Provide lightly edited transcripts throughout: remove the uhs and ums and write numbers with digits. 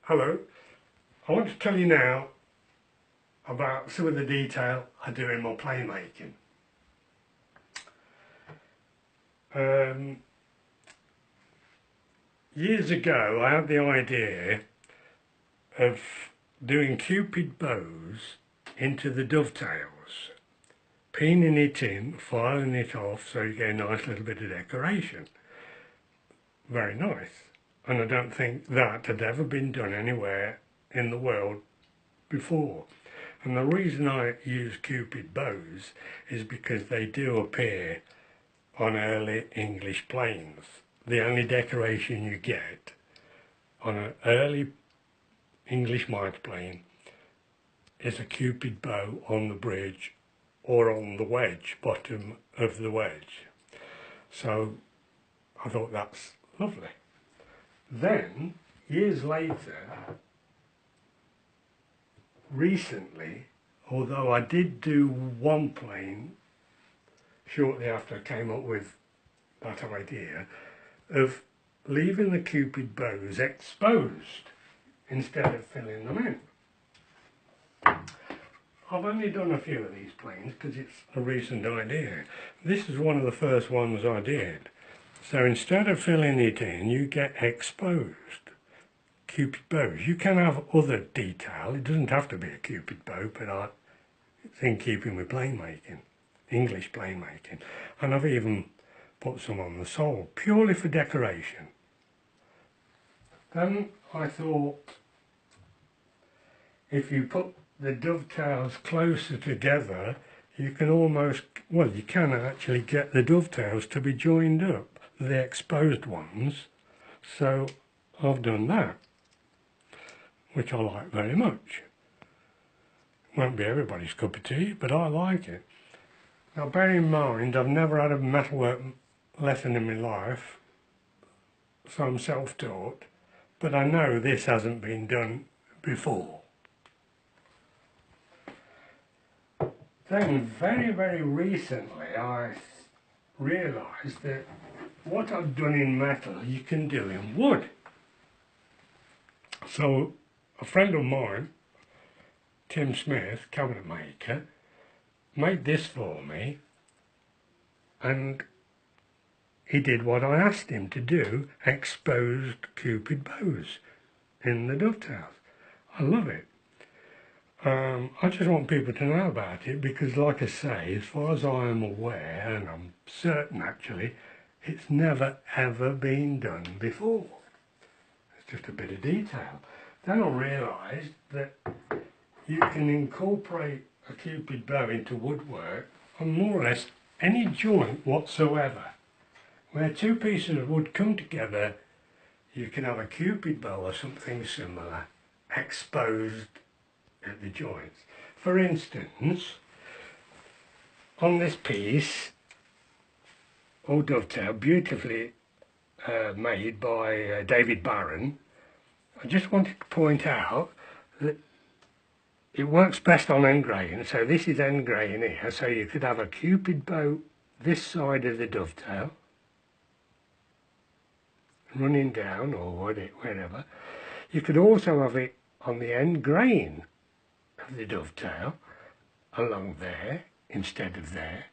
Hello, I want to tell you now about some of the detail I do in my playmaking. Years ago I had the idea of doing cupid bows into the dovetails, pinning it in, filing it off so you get a nice little bit of decoration. Very nice. And I don't think that had ever been done anywhere in the world before. And the reason I use cupid bows is because they do appear on early English planes. The only decoration you get on an early English mitre plane is a cupid bow on the bridge or on the wedge, bottom of the wedge. So I thought that's lovely. Then, years later, recently, although I did do one plane shortly after I came up with that idea of leaving the cupid bows exposed instead of filling them in. I've only done a few of these planes because it's a recent idea. This is one of the first ones I did. So instead of filling it in, you get exposed cupid bows. You can have other detail. It doesn't have to be a cupid bow, but it's in keeping with playmaking, English playmaking. And I've even put some on the sole, purely for decoration. Then I thought, if you put the dovetails closer together, you can almost, well, you can actually get the dovetails to be joined up, the exposed ones. So I've done that, which I like very much. Won't be everybody's cup of tea, but I like it. Now bear in mind, I've never had a metalwork lesson in my life, so I'm self-taught, but I know this hasn't been done before. Then very, very recently I realised that what I've done in metal you can do in wood. So a friend of mine, Tim Smith, cabinet maker, made this for me, and he did what I asked him to do, exposed cupid bows in the dovetails. I love it. I just want people to know about it because, like I say, as far as I am aware, and I'm certain actually, it's never ever been done before. It's just a bit of detail. Then I realised that you can incorporate a cupid bow into woodwork on more or less any joint whatsoever. Where two pieces of wood come together, you can have a cupid bow or something similar exposed at the joints. For instance, on this piece, all dovetail, beautifully made by David Barron, I just wanted to point out that it works best on end grain. So this is end grain here, so you could have a cupid bow this side of the dovetail, running down or wherever. You could also have it on the end grain of the dovetail, along there instead of there.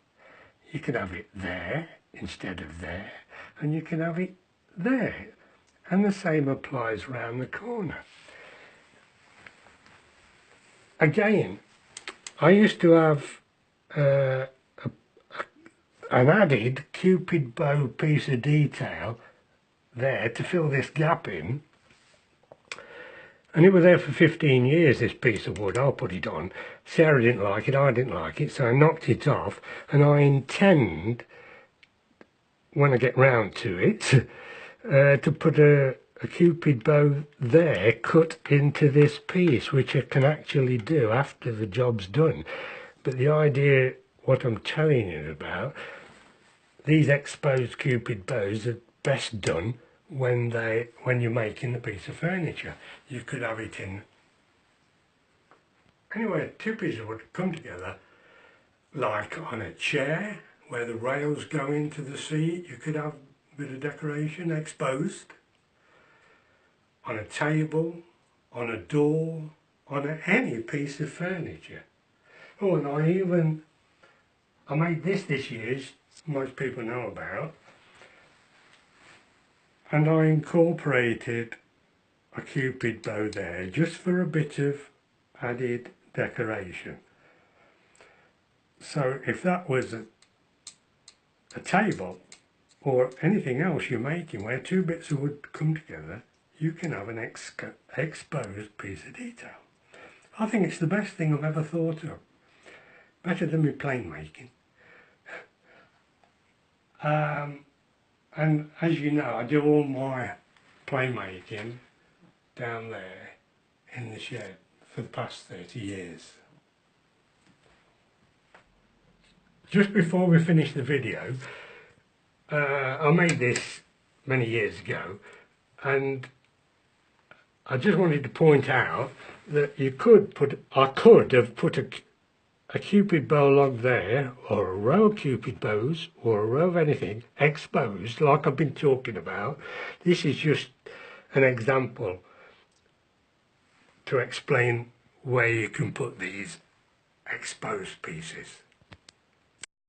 You can have it there instead of there, and you can have it there. And the same applies round the corner. Again, I used to have an added cupid bow piece of detail there to fill this gap in, and it was there for 15 years, this piece of wood. I'll put it on. Sarah didn't like it, I didn't like it, so I knocked it off, and I intend, when I get round to it, to put a cupid bow there cut into this piece, which I can actually do after the job's done. But the idea, what I'm telling you about, these exposed cupid bows are best done when you're making the piece of furniture. You could have it in anyway, two pieces of wood come together, like on a chair where the rails go into the seat. You could have a bit of decoration exposed on a table, on a door, on any piece of furniture. Oh, and I made this year, most people know about, and I incorporated a cupid bow there just for a bit of added decoration. So if that was a table or anything else you're making where two bits of wood come together, you can have an exposed piece of detail. I think it's the best thing I've ever thought of. Better than my plane making. And as you know, I do all my plane making down there in the shed for the past 30 years. Just before we finish the video, I made this many years ago, and I just wanted to point out that I could have put a cupid bow log there, or a row of cupid bows, or a row of anything exposed like I've been talking about. This is just an example to explain where you can put these exposed pieces.